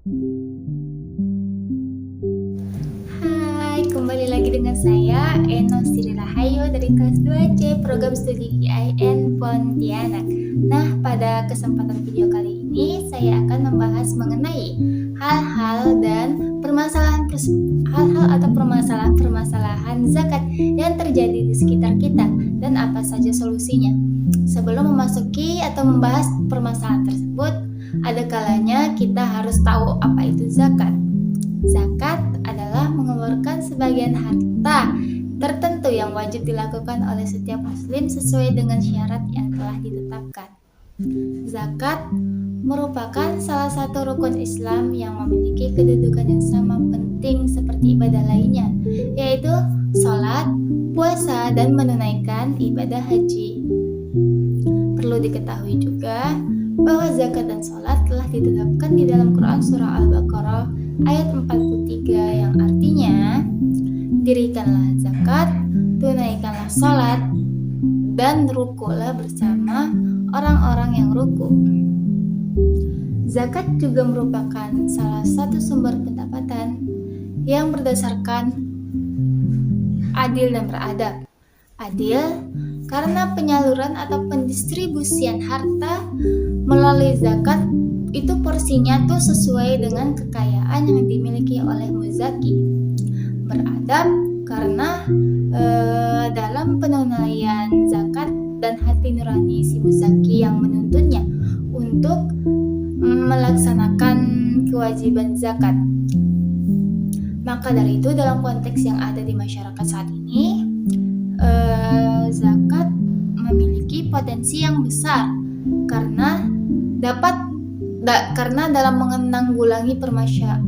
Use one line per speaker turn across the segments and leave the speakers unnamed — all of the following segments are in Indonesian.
Hai, kembali lagi dengan saya Eno Sri Rahayu dari kelas 2C Program Studi IAIN Pontianak. Nah, pada kesempatan video kali ini saya akan membahas mengenai hal-hal atau permasalahan zakat yang terjadi di sekitar kita dan apa saja solusinya. Sebelum memasuki atau membahas permasalahan tersebut, ada kalanya kita harus tahu apa itu zakat. Zakat adalah mengeluarkan sebagian harta tertentu yang wajib dilakukan oleh setiap muslim sesuai dengan syarat yang telah ditetapkan. Zakat merupakan salah satu rukun Islam yang memiliki kedudukan yang sama penting seperti ibadah lainnya, yaitu sholat, puasa, dan menunaikan ibadah haji. Perlu diketahui juga bahwa zakat dan sholat telah ditetapkan di dalam Quran Surah Al-Baqarah ayat 43 yang artinya, dirikanlah zakat, tunaikanlah sholat, dan rukulah bersama orang-orang yang ruku. Zakat juga merupakan salah satu sumber pendapatan yang berdasarkan adil dan beradab. Adil karena penyaluran atau pendistribusian harta melalui zakat itu porsinya tuh sesuai dengan kekayaan yang dimiliki oleh muzaki. Beradab karena dalam penunaian zakat dan hati nurani si muzaki yang menuntunnya untuk melaksanakan kewajiban zakat. Maka dari itu dalam konteks yang ada di masyarakat saat ini, zakat memiliki potensi yang besar karena dalam menanggulangi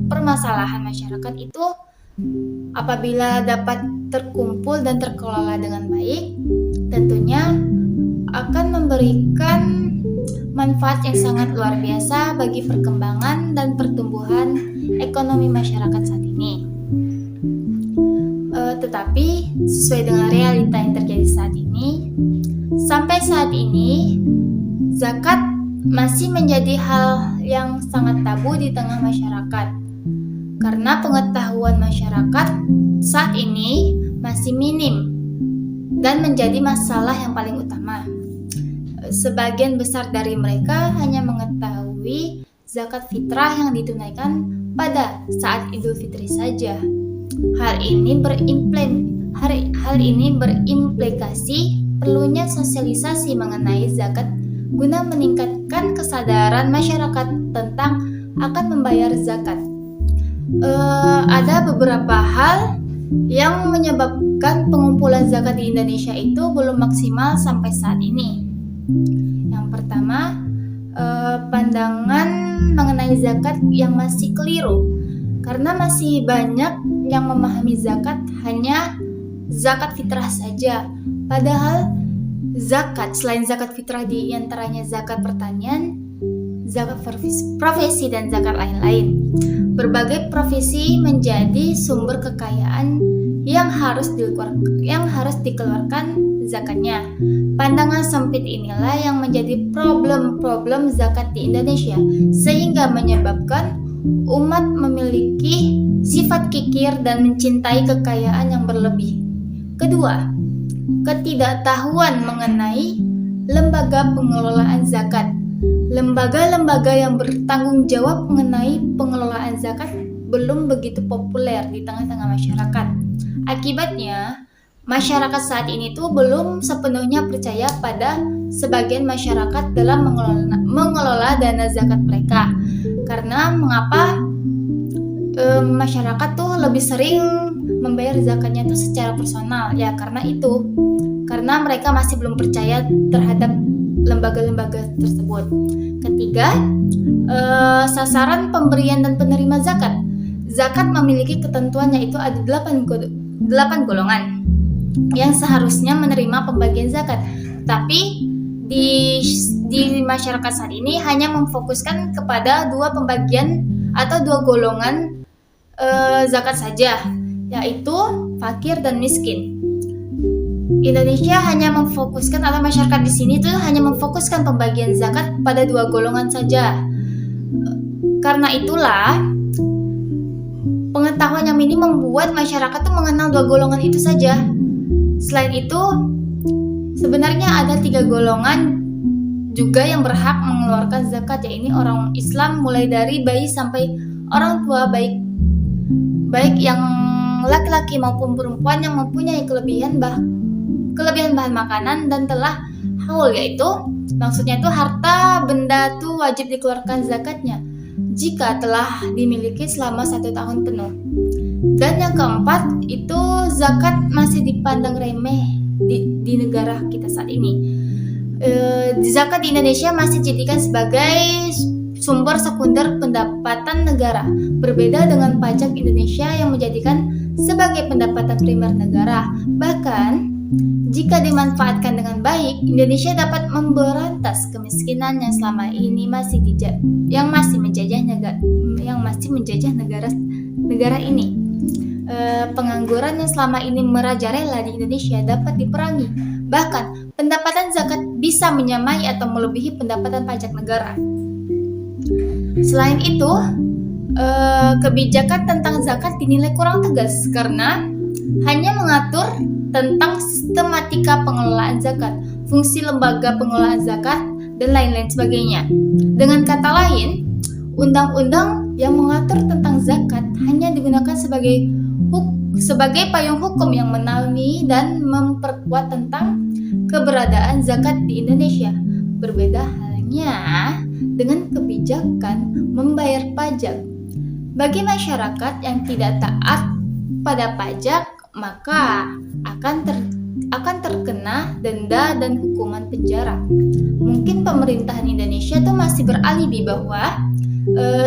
permasalahan masyarakat itu, apabila dapat terkumpul dan terkelola dengan baik, tentunya akan memberikan manfaat yang sangat luar biasa bagi perkembangan dan pertumbuhan ekonomi masyarakat saat ini. Tetapi sesuai dengan realita yang terjadi saat ini, sampai saat ini zakat masih menjadi hal yang sangat tabu di tengah masyarakat karena pengetahuan masyarakat saat ini masih minim dan menjadi masalah yang paling utama. Sebagian besar dari mereka hanya mengetahui zakat fitrah yang ditunaikan pada saat Idul Fitri saja. Hal ini berimplikasi perlunya sosialisasi mengenai zakat guna meningkatkan kesadaran masyarakat tentang akan membayar zakat. Ada beberapa hal yang menyebabkan pengumpulan zakat di Indonesia itu belum maksimal sampai saat ini. Yang pertama, pandangan mengenai zakat yang masih keliru, karena masih banyak yang memahami zakat hanya zakat fitrah saja. Padahal zakat selain zakat fitrah di antaranya zakat pertanian, zakat profesi, dan zakat lain-lain. Berbagai profesi menjadi sumber kekayaan yang harus dikeluarkan zakatnya. Pandangan sempit inilah yang menjadi problem zakat di Indonesia, sehingga menyebabkan umat memiliki sifat kikir dan mencintai kekayaan yang berlebih. Kedua, ketidaktahuan mengenai lembaga pengelolaan zakat. Lembaga-lembaga yang bertanggung jawab mengenai pengelolaan zakat belum begitu populer di tengah-tengah masyarakat. Akibatnya, masyarakat saat ini tuh belum sepenuhnya percaya pada sebagian masyarakat dalam mengelola dana zakat mereka. Karena mengapa masyarakat tuh lebih sering membayar zakatnya tuh secara personal? Ya karena mereka masih belum percaya terhadap lembaga-lembaga tersebut. Ketiga, sasaran pemberian dan penerima zakat. Zakat memiliki ketentuan, yaitu ada 8 golongan yang seharusnya menerima pembagian zakat. Tapi di masyarakat saat ini hanya memfokuskan kepada 2 pembagian atau 2 golongan zakat saja, yaitu fakir dan miskin. Indonesia hanya memfokuskan, atau masyarakat di sini tuh hanya memfokuskan pembagian zakat pada 2 golongan saja. Karena itulah pengetahuan yang minim membuat masyarakat tuh mengenal dua golongan itu saja. Selain itu, sebenarnya ada 3 golongan juga yang berhak mengeluarkan zakat, yaitu orang Islam mulai dari bayi sampai orang tua, baik yang laki-laki maupun perempuan yang mempunyai kelebihan bahan makanan dan telah haul, yaitu maksudnya itu harta benda tuh wajib dikeluarkan zakatnya jika telah dimiliki selama 1 tahun penuh. Dan yang keempat itu zakat masih dipandang remeh di negara kita saat ini. Zakat di Indonesia masih dijadikan sebagai sumber sekunder pendapatan negara, berbeda dengan pajak Indonesia yang menjadikan sebagai pendapatan primer negara. Bahkan jika dimanfaatkan dengan baik, Indonesia dapat memberantas kemiskinan yang selama ini masih menjajah negara ini. Pengangguran yang selama ini merajalela di Indonesia dapat diperangi. Bahkan pendapatan zakat bisa menyamai atau melebihi pendapatan pajak negara. Selain itu, kebijakan tentang zakat dinilai kurang tegas karena hanya mengatur tentang sistematika pengelolaan zakat, fungsi lembaga pengelolaan zakat, dan lain-lain sebagainya. Dengan kata lain, undang-undang yang mengatur tentang zakat hanya digunakan sebagai payung hukum yang menaungi dan memperkuat tentang keberadaan zakat di Indonesia. Berbeda halnya dengan kebijakan membayar pajak. Bagi masyarakat yang tidak taat pada pajak, maka akan terkena denda dan hukuman penjara. Mungkin pemerintahan Indonesia tuh masih beralibi bahwa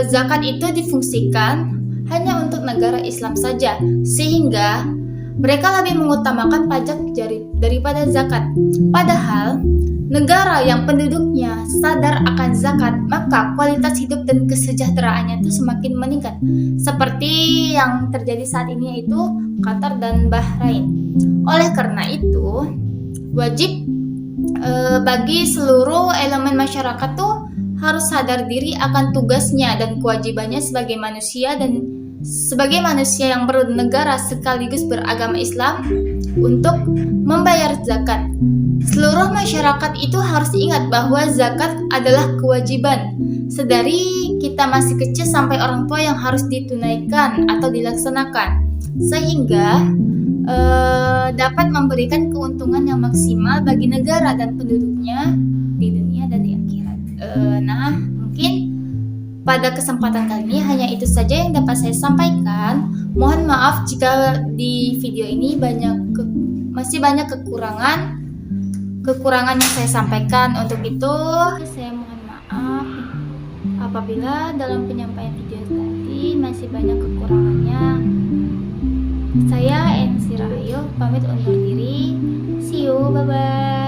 zakat itu difungsikan hanya untuk negara Islam saja, sehingga mereka lebih mengutamakan pajak daripada zakat. Padahal negara yang penduduknya sadar akan zakat, maka kualitas hidup dan kesejahteraannya itu semakin meningkat. Seperti yang terjadi saat ini, yaitu Qatar dan Bahrain. Oleh karena itu, wajib bagi seluruh elemen masyarakat tuh harus sadar diri akan tugasnya dan kewajibannya sebagai manusia yang bernegara sekaligus beragama Islam untuk membayar zakat. Seluruh masyarakat itu harus ingat bahwa zakat adalah kewajiban sedari kita masih kecil sampai orang tua yang harus ditunaikan atau dilaksanakan, sehingga dapat memberikan keuntungan yang maksimal bagi negara dan penduduknya di dunia dan di akhirat. Nah, mungkin pada kesempatan kali ini hanya itu saja yang dapat saya sampaikan. Mohon maaf jika di video ini masih banyak kekurangan yang saya sampaikan. Untuk itu, saya mohon maaf apabila dalam penyampaian video tadi masih banyak kekurangannya. Saya Ensi Rahayu pamit undur diri. See you, bye-bye.